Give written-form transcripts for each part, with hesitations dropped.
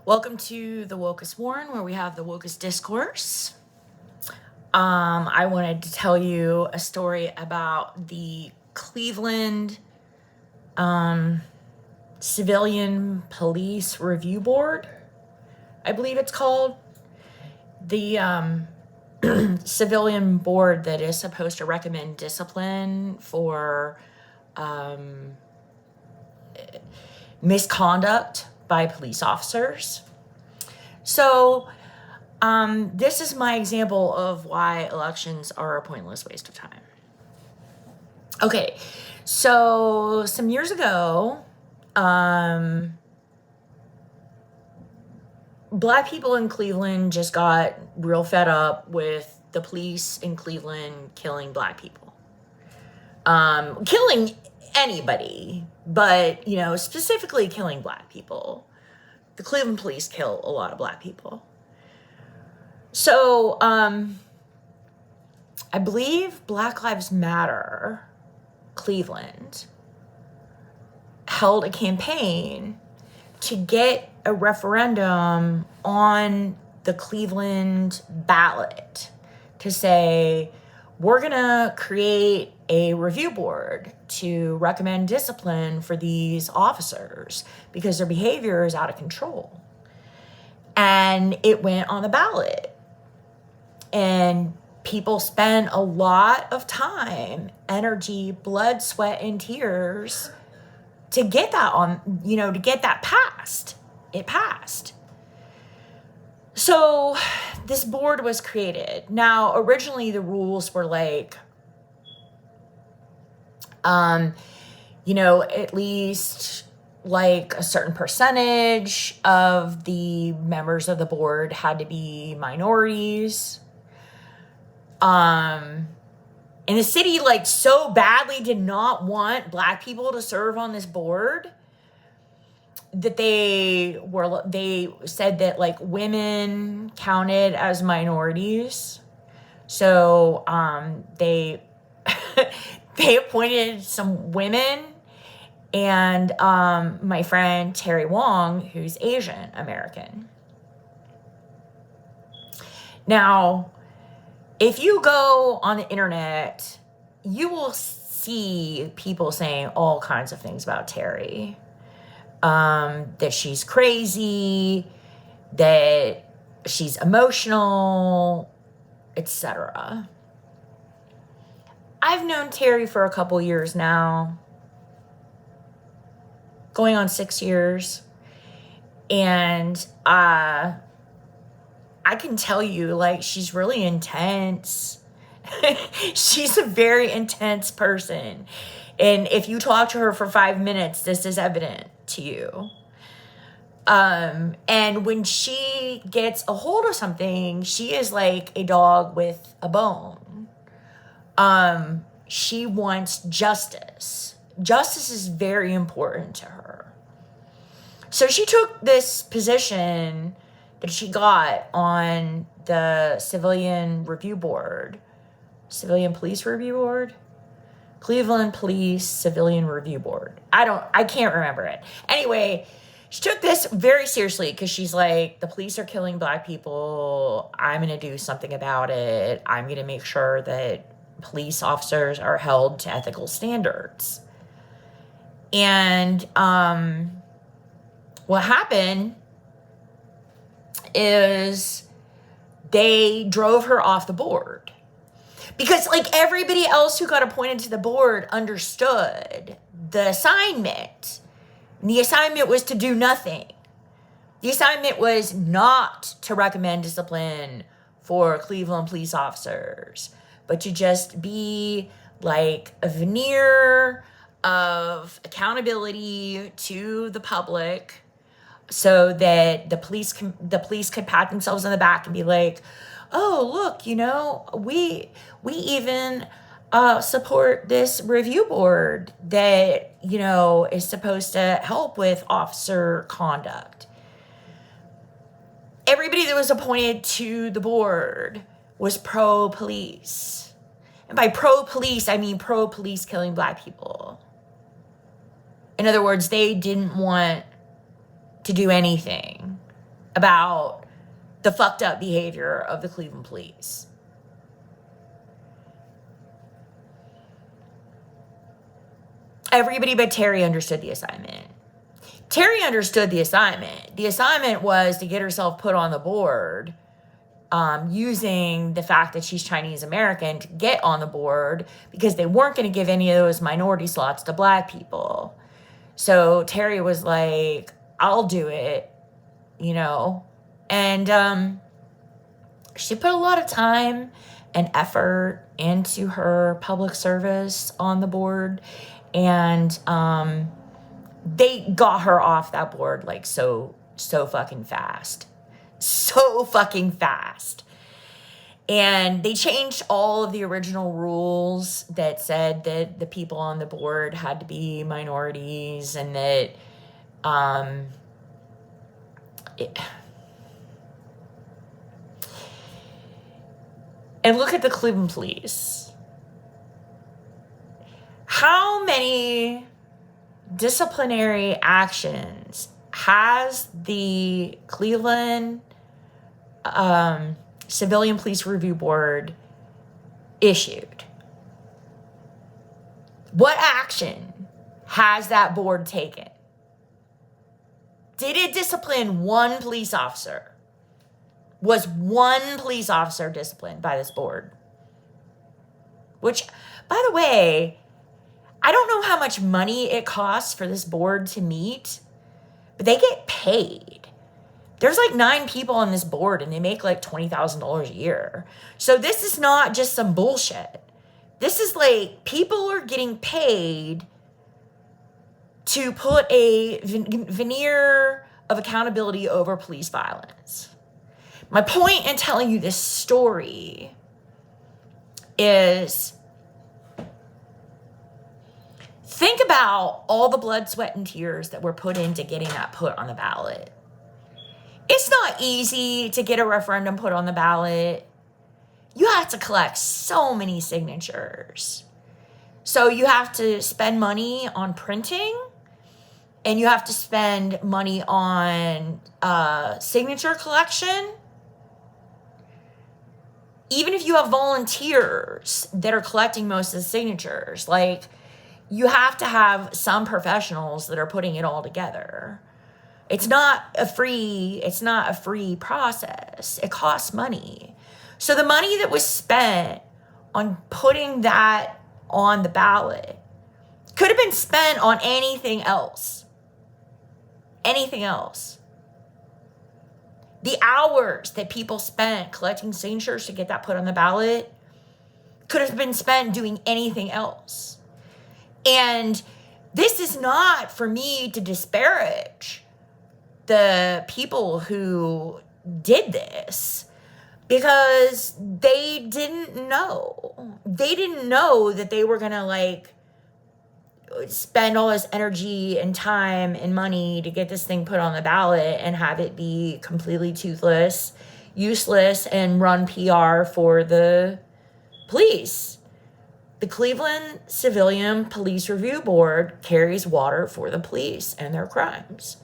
Welcome to the Wokest Warren, where we have the Wokest Discourse. I wanted to tell you a story about the Cleveland Civilian Police Review Board, I believe it's called. The civilian board that is supposed to recommend discipline for misconduct by police officers. So, this is my example of why elections are a pointless waste of time. Okay, so some years ago, Black people in Cleveland just got real fed up with the police in Cleveland killing Black people. Killing anybody, but, specifically killing Black people. The Cleveland police kill a lot of Black people. So, I believe Black Lives Matter Cleveland held a campaign to get a referendum on the Cleveland ballot to say, we're going to create a review board to recommend discipline for these officers because their behavior is out of control. And it went on the ballot. And people spent a lot of time, energy, blood, sweat, and tears to get that to get that passed. It passed. So this board was created. Now, originally the rules were like, at least like a certain percentage of the members of the board had to be minorities. And the city so badly did not want Black people to serve on this board that they said that women counted as minorities. So they they appointed some women and my friend Terry Wong, who's Asian American. Now, if you go on the internet, you will see people saying all kinds of things about Terry. That she's crazy, that she's emotional, etc. I've known Terry for a couple years now, going on 6 years, and I can tell you, she's really intense. She's a very intense person. And if you talk to her for 5 minutes, this is evident to you. And when she gets a hold of something, she is like a dog with a bone. She wants justice. Justice is very important to her. So she took this position that she got on the Civilian Police Review Board? Cleveland Police Civilian Review Board. I can't remember it. Anyway, she took this very seriously because she's like, the police are killing Black people. I'm going to do something about it. I'm going to make sure that police officers are held to ethical standards. And what happened is they drove her off the board. Because everybody else who got appointed to the board understood the assignment. And the assignment was to do nothing. The assignment was not to recommend discipline for Cleveland police officers, but to just be a veneer of accountability to the public so that the police could pat themselves on the back and be like, oh, look, we even support this review board that, is supposed to help with officer conduct. Everybody that was appointed to the board was pro-police. And by pro-police, I mean pro-police killing Black people. In other words, they didn't want to do anything about the fucked up behavior of the Cleveland police. Everybody but Terry understood the assignment. Terry understood the assignment. The assignment was to get herself put on the board, using the fact that she's Chinese American to get on the board, because they weren't going to give any of those minority slots to black people. So Terry was like, I'll do it, and she put a lot of time and effort into her public service on the board, and they got her off that board like so fucking fast. So fucking fast. And they changed all of the original rules that said that the people on the board had to be minorities, and that and look at the Cleveland police. How many disciplinary actions has the Cleveland Civilian Police Review Board issued? What action has that board taken? Did it discipline one police officer? Was one police officer disciplined by this board? Which, by the way, I don't know how much money it costs for this board to meet, but they get paid. There's like 9 people on this board, and they make like $20,000 a year. So this is not just some bullshit. This is like people are getting paid to put a veneer of accountability over police violence. My point in telling you this story is, think about all the blood, sweat, and tears that were put into getting that put on the ballot. It's not easy to get a referendum put on the ballot. You have to collect so many signatures. So you have to spend money on printing, and you have to spend money on signature collection. Even if you have volunteers that are collecting most of the signatures, like, you have to have some professionals that are putting it all together. It's not a free process. It costs money. So the money that was spent on putting that on the ballot could have been spent on anything else. Anything else. The hours that people spent collecting signatures to get that put on the ballot could have been spent doing anything else. And this is not for me to disparage the people who did this, because they didn't know. They didn't know that they were going to spend all this energy and time and money to get this thing put on the ballot and have it be completely toothless, useless, and run PR for the police. The Cleveland Civilian Police Review Board carries water for the police and their crimes.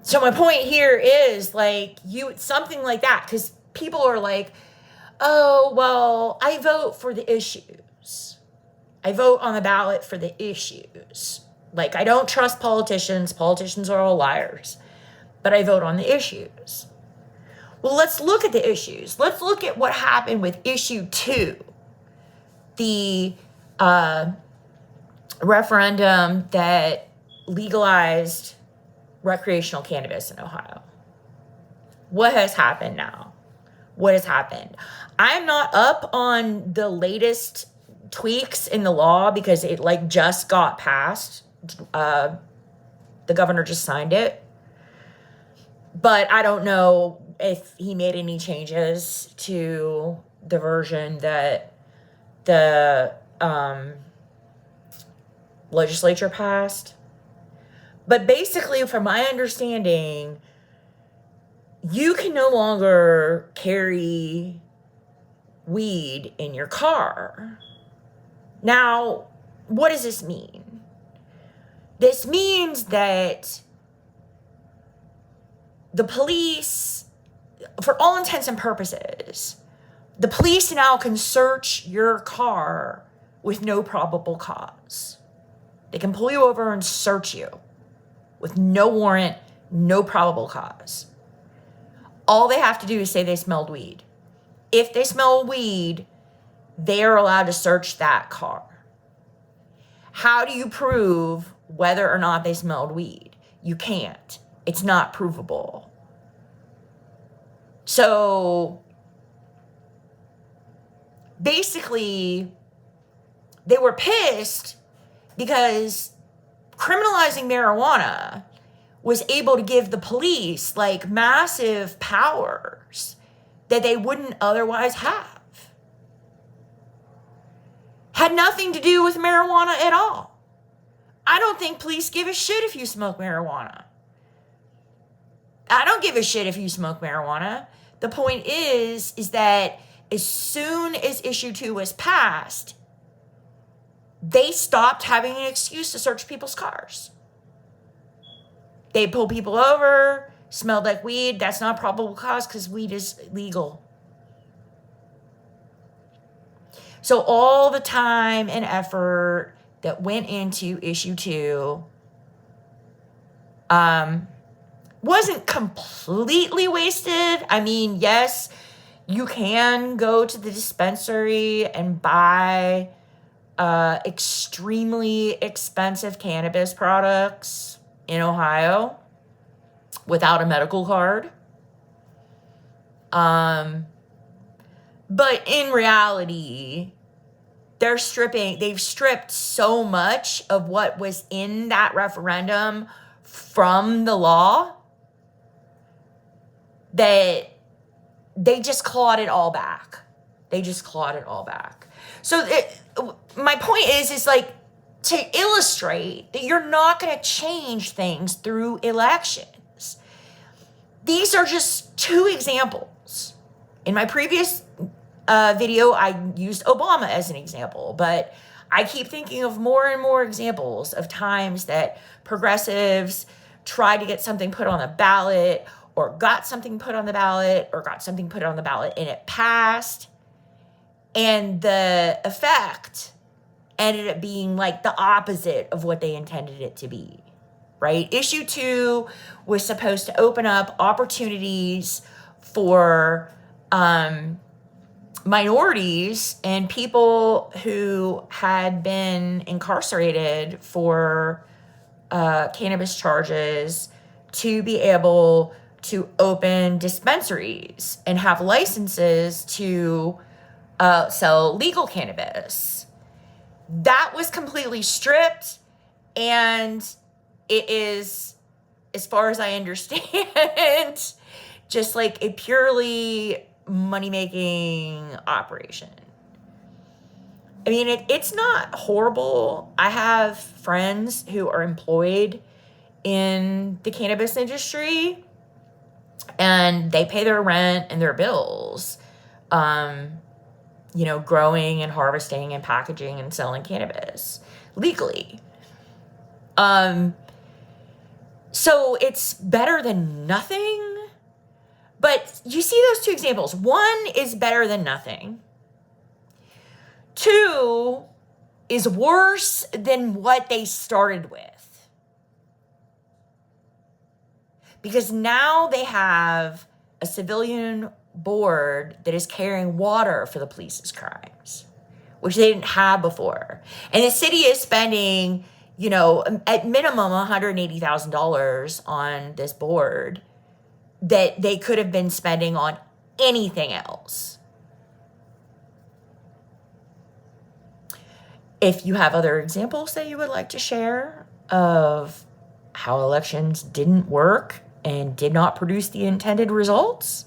So my point here is, something like that, because people are like, oh, well, I vote for the issues. I vote on the ballot for the issues. I don't trust politicians. Politicians are all liars. But I vote on the issues. Well, let's look at the issues. Let's look at what happened with issue 2, the referendum that legalized recreational cannabis in Ohio. What has happened now? What has happened? I'm not up on the latest tweaks in the law because it just got passed. The governor just signed it. But I don't know if he made any changes to the version that the legislature passed. But basically, from my understanding, you can no longer carry weed in your car. Now, what does this mean? This means that the police, for all intents and purposes, the police now can search your car with no probable cause. They can pull you over and search you with no warrant, no probable cause. All they have to do is say they smelled weed. If they smell weed, they are allowed to search that car. How do you prove whether or not they smelled weed? You can't. It's not provable. So basically, they were pissed because criminalizing marijuana was able to give the police like massive powers that they wouldn't otherwise have. Had nothing to do with marijuana at all. I don't think police give a shit if you smoke marijuana. I don't give a shit if you smoke marijuana. The point is that as soon as issue 2 was passed, they stopped having an excuse to search people's cars. They pull people over, smelled like weed. That's not probable cause because weed is legal. So all the time and effort that went into issue 2 wasn't completely wasted. I mean, yes, you can go to the dispensary and buy extremely expensive cannabis products in Ohio without a medical card. But in reality, they've stripped so much of what was in that referendum from the law that they just clawed it all back. So my point is like to illustrate that you're not going to change things through elections. These are just 2 examples. In my previous video, I used Obama as an example, but I keep thinking of more and more examples of times that progressives tried to get something put on the ballot or got something put on the ballot and it passed. And the effect ended up being like the opposite of what they intended it to be, right? Issue 2 was supposed to open up opportunities for minorities and people who had been incarcerated for cannabis charges to be able to open dispensaries and have licenses to sell legal cannabis. That was completely stripped, and it is, as far as I understand, just like a purely money-making operation. I mean, it's not horrible. I have friends who are employed in the cannabis industry, and they pay their rent and their bills, growing and harvesting and packaging and selling cannabis legally. So it's better than nothing. But you see those 2 examples. 1 is better than nothing. 2 is worse than what they started with. Because now they have a civilian board that is carrying water for the police's crimes, which they didn't have before. And the city is spending, at minimum $180,000 on this board that they could have been spending on anything else. If you have other examples that you would like to share of how elections didn't work and did not produce the intended results,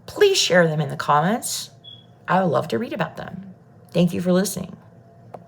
please share them in the comments. I would love to read about them. Thank you for listening.